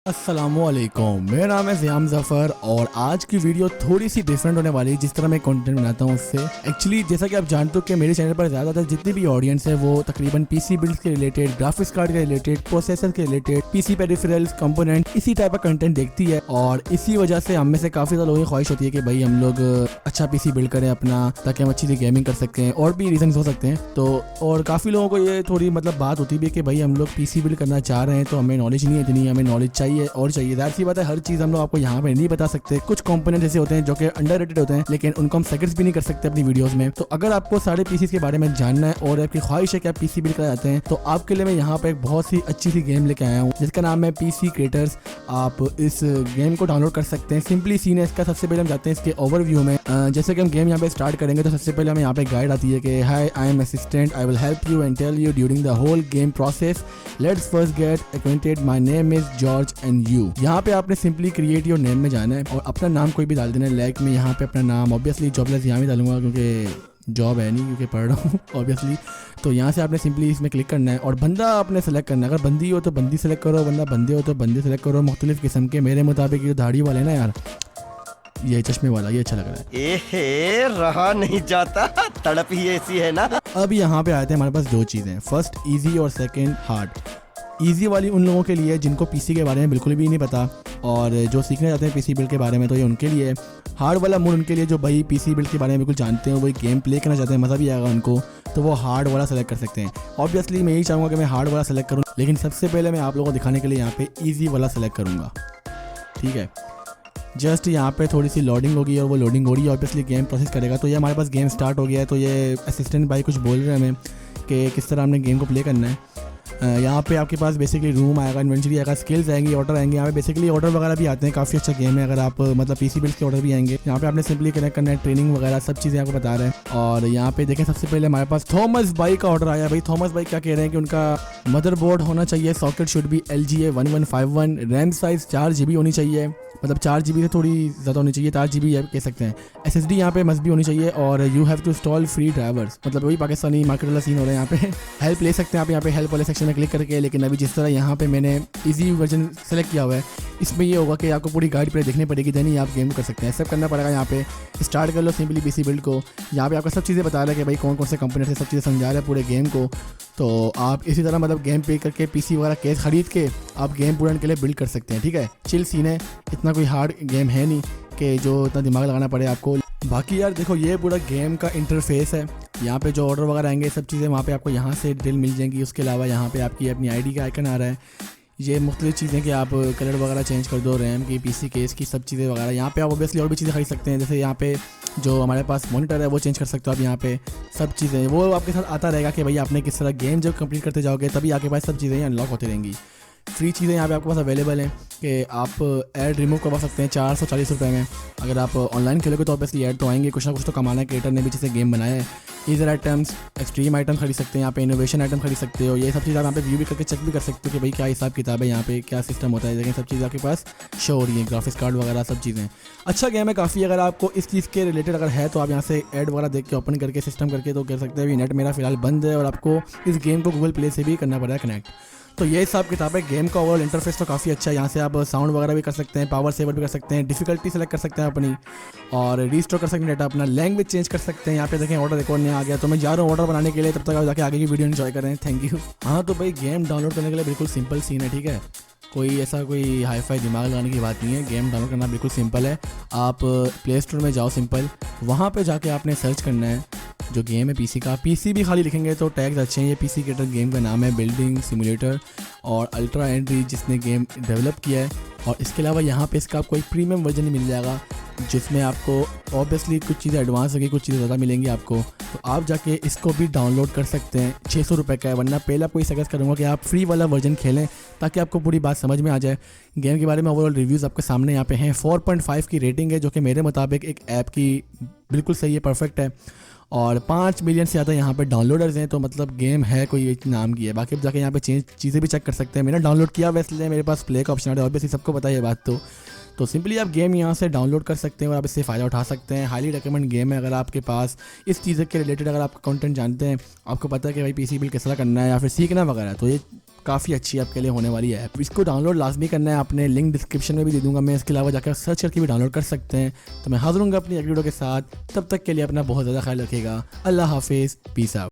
अस्सलामुअलैकुम, मेरा नाम है ज़ियाम ज़फ़र और आज की वीडियो थोड़ी सी डिफरेंट होने वाली है। जिस तरह मैं कंटेंट बनाता हूँ उससे एक्चुअली जैसा कि आप जानते हो कि मेरे चैनल पर ज़्यादातर जितनी भी ऑडियंस है वो तकरीबन पीसी बिल्ड्स के रिलेटेड, ग्राफिक्स कार्ड के रिलेटेड, प्रोसेसर के रिलेटेड, पीसी पेरिफेरल्स, कंपोनेंट, इसी टाइप का कंटेंट देखती है। और इसी वजह से हम में से काफ़ी ज़्यादा लोगों की ख्वाहिश होती है कि भाई हम लोग अच्छा पीसी बिल्ड करें अपना, ताकि हम अच्छी सी गेमिंग कर सकते हैं। और भी रीजन हो सकते हैं। तो और काफ़ी लोगों को ये थोड़ी बात होती भी है कि भाई हम लोग पीसी बिल्ड करना चाह रहे हैं तो हमें नॉलेज नहीं है इतनी, हमें नॉलेज चाहिए और चाहिए। सी बात है, हर चीज़ हम लोग आपको यहाँ पे नहीं बता सकते। कुछ कंपोनेंट ऐसे होते हैं जो कि अंडररेटेड होते हैं, लेकिन उनको हम सेकंड्स भी नहीं कर सकते अपनी वीडियोस में। तो अगर आपको सारे पीसी के बारे में जानना है और आपकी ख्वाहिश है कि आप पीसी बिल्ड कराते हैं, तो आपके लिए मैं यहाँ पे एक बहुत सी अच्छी सी गेम लेके आया हूँ जिसका नाम है पीसी क्रिएटर्स। आप इस गेम को डाउनलोड कर सकते हैं। सिंपली सीन है इसका। सबसे पहले हम जाते हैं इसके ओवरव्यू में। जैसे कि हम गेम यहाँ पे स्टार्ट करेंगे तो सबसे पहले हमें यहाँ पे गाइड आती है कि hi, I am assistant, I will help you and tell you during the whole game process. Let's first get acquainted, my name is George and you. यहाँ पे आपने सिंपली क्रिएट योर नेम में जाना है और अपना नाम कोई भी डाल देना है। लाइक मैं यहाँ पे अपना नाम ऑब्वियसली जॉबलेस यहाँ भी डालूंगा क्योंकि जॉब है नहीं, क्योंकि पढ़ रहा हूँ ऑब्वियसली। तो यहाँ से आपने सिंपली इसमें क्लिक करना है और बंदा आपने सेलेक्ट करना है। अगर बंदी हो तो बंदी सेलेक्ट करो, बंदा बंदे हो तो बंदे सेलेक्ट करो। मुख्तलिफ किस्म के, मेरे मुताबिक ये दाढ़ी वाले ना यार, ये चश्मे वाला, ये अच्छा लग रहा है। एहे, रहा नहीं जाता, तड़प ही ऐसी है ना। अब यहाँ पे आते हैं हमारे पास दो चीज़ें, फर्स्ट इजी और सेकंड हार्ड। इजी वाली उन लोगों के लिए जिनको पीसी के बारे में बिल्कुल भी नहीं पता और जो सीखने जाते हैं पीसी बिल्ड के बारे में, तो ये उनके लिए। हार्ड वाला मोड उनके लिए जो भाई पीसी बिल्ड के बारे में बिल्कुल जानते हैं, वही गेम प्ले करना चाहते हैं, मज़ा भी आएगा उनको, तो वो हार्ड वाला सेलेक्ट कर सकते हैं। ऑब्वियसली मैं यही चाहूँगा कि मैं हार्ड वाला सेलेक्ट करूँ, लेकिन सबसे पहले मैं आप लोगों को दिखाने के लिए यहाँ पे ईजी वाला सेलेक्ट करूँगा। ठीक है, जस्ट यहाँ पे थोड़ी सी लोडिंग होगी और वो लोडिंग हो रही है। ऑब्वियसली गेम प्रोसेस करेगा। तो ये हमारे पास गेम स्टार्ट हो गया है। तो ये असिस्टेंट भाई कुछ बोल रहे हैं हमें कि किस तरह हमने गेम को प्ले करना है। यहाँ पे आपके पास बेसिकली रूम आएगा, इन्वेंटरी आएगा, स्किल्स आएंगी, ऑर्डर आएंगे। यहाँ पे बेसिकली ऑर्डर वगैरह भी आते हैं। काफ़ी अच्छा गेम है। अगर आप पीसी बिल्ड के ऑर्डर भी आएंगे। यहाँ पे आपने सिंपली कनेक्ट करना है, ट्रेनिंग वगैरह सब चीज़ें आपको बता रहे हैं। और यहाँ पे देखें, सबसे पहले हमारे पास थॉमस भाई का ऑर्डर आया। भाई थॉमस भाई क्या कह रहे हैं कि उनका मदरबोर्ड होना चाहिए, socket should be LGA 1151, RAM size 4 GB होनी चाहिए, मतलब 4 GB से थोड़ी ज़्यादा होनी चाहिए, 4 GB कह सकते हैं। SSD यहाँ पे मस्ट भी होनी चाहिए और you have to install free drivers, मतलब वही पाकिस्तानी मार्केट वाला सीन हो रहा है। यहाँ पे हेल्प ले सकते हैं आप यहाँ पे हेल्प वाले सेक्शन में क्लिक करके। लेकिन अभी जिस तरह यहाँ पे मैंने इजी वर्जन सेलेक्ट किया हुआ है, इसमें ये होगा कि आपको पूरी गाइड पर देखनी पड़ेगी, देन ही आप गेम कर सकते हैं। सब करना पड़ेगा। यहाँ पे स्टार्ट कर लो सिंपली पीसी बिल्ड को। यहाँ पे आपको सब चीज़ें बता रहा है कि भाई कौन कौन से कंपोनेंट से, सब चीज़ें समझा रहा है पूरे गेम को। तो आप इसी तरह गेम पे करके पीसी वगैरह केस खरीद के आप गेम पूरा के लिए बिल्ड कर सकते हैं। ठीक है, चिल सीन है, इतना कोई हार्ड गेम है नहीं कि जो इतना दिमाग लगाना पड़े आपको। बाकी यार देखो, ये पूरा गेम का इंटरफेस है। यहाँ पे जो ऑर्डर वगैरह आएंगे सब चीज़ें वहाँ पे आपको यहाँ से डिटेल मिल जाएंगी। उसके अलावा यहाँ पे आपकी अपनी आईडी का आइकन आ रहा है। ये मुख्तलिफ चीज़ें कि आप कलर वगैरह चेंज कर दो, रैम की, पीसी केस की, सब चीज़ें वगैरह। यहाँ पे आप ऑब्वियसली और भी चीज़ें खरीद सकते हैं। जैसे यहाँ पे जो हमारे पास मॉनिटर है वो चेंज कर सकते हो आप। यहाँ पे सब चीज़ें वो आपके साथ आता रहेगा कि भाई आपने किस तरह गेम जब कंप्लीट करते जाओगे तभी आपके पास सब चीज़ें अनलॉक होती रहेंगी। फ्री चीज़ें यहाँ पे आपके पास अवेलेबल हैं कि आप ऐड रिमूव करवा सकते हैं 440 रुपये में। अगर आप ऑनलाइन खेलोगे तो ऑब्वियसली ऐड तो आएंगे, कुछ ना कुछ तो कमाना है। क्रिएटर ने भी जैसे गेम बनाया है। ईजर आइटम्स, एक्सट्रीम आइटम खरीद सकते हैं यहाँ पे, इनोवेशन आइटम खरीद सकते हो। ये सब चीज़ आप यहाँ पे व्यू भी करके चेक भी कर सकते हो कि भाई क्या हिसाब किताब है, यहाँ पे क्या सिस्टम होता है। लेकिन सब चीज़ आपके पास शो हो रही है, ग्राफिक्स कार्ड वगैरह सब चीज़ें। अच्छा गेम है काफ़ी। अगर आपको इस चीज़ के रिलेटेड अगर है तो आप यहाँ से ऐड वगैरह देख के ओपन करके सिस्टम करके तो कर सकते हैं। अभी नेट मेरा फिलहाल बंद है और आपको इस गेम को गूगल प्ले से भी करना पड़ेगा कनेक्ट। तो ये हिसाब किताब है। गेम का ओवरऑल इंटरफेस तो काफ़ी अच्छा है। यहाँ से आप साउंड वगैरह भी कर सकते हैं, पावर सेवर भी कर सकते हैं, डिफिकल्टी सेलेक्ट कर सकते हैं अपनी, और रीस्टोर कर सकते हैं डेटा अपना, लैंग्वेज चेंज कर सकते हैं। यहाँ पे देखें ऑर्डर रिकॉर्ड नहीं आ गया, तो मैं जा रहा हूँ ऑर्डर बनाने के लिए। तब तक आप जाके आगे की वीडियो एंजॉय करें। Thank you. हाँ तो भाई गेम डाउनलोड करने के लिए बिल्कुल सिंपल सीन है। ठीक है, कोई ऐसा कोई हाई फाई दिमाग लगाने की बात नहीं है। गेम डाउनलोड करना बिल्कुल सिंपल है। आप प्ले स्टोर में जाओ, सिंपल वहाँ पे जाके आपने सर्च करना है जो गेम है पीसी का। पीसी भी खाली लिखेंगे तो टैग्स अच्छे हैं। ये पीसी क्रिएटर गेम का नाम है, बिल्डिंग सिमुलेटर और अल्ट्रा एंट्री जिसने गेम डेवलप किया है। और इसके अलावा यहाँ पे इसका आपको एक प्रीमियम वर्जन ही मिल जाएगा जिसमें आपको ऑब्वियसली कुछ चीज़ें एडवांस होगी, कुछ चीज़ें ज़्यादा मिलेंगी आपको। तो आप जाके इसको भी डाउनलोड कर सकते हैं। 600 रुपये का है। वरना पहले आपको ये सजेस्ट करूँगा कि आप फ्री वाला वर्जन खेलें ताकि आपको पूरी बात समझ में आ जाए। गेम के बारे में ओवरऑल रिव्यूज़ आपके सामने यहाँ पे हैं। 4.5 की रेटिंग है जो कि मेरे मुताबिक एक ऐप की बिल्कुल सही है, परफेक्ट है। और 5 मिलियन से ज़्यादा यहाँ पे डाउनलोडर्स हैं, तो मतलब गेम है कोई एक नाम की है। बाकी आप जाके यहाँ पे चीज़ें भी चेक कर सकते हैं। मैंने डाउनलोड किया वैसे मेरे पास प्ले का ऑप्शन है, ऑब्वियसली सबको पता है ये बात। तो सिंपली आप गेम यहाँ से डाउनलोड कर सकते हैं और आप इससे फ़ायदा उठा सकते हैं। हाईली रिकमेंड गेम है। अगर आपके पास इस चीज़ के रिलेटेड अगर आप कंटेंट जानते हैं, आपको पता है कि भाई पीसी बिल्ड किस तरह करना है या फिर सीखना वगैरह, तो ये काफ़ी अच्छी आपके लिए होने वाली है। इसको डाउनलोड लाजमी करना है आपने, लिंक डिस्क्रिप्शन में भी दे दूंगा मैं। इसके अलावा जाकर सर्च करके भी डाउनलोड कर सकते हैं। तो मैं हाजिर हूँगा अपनी अगली वीडियो के साथ, तब तक के लिए अपना बहुत ज़्यादा ख्याल रखिएगा। अल्लाह हाफिज़, पीस आउट।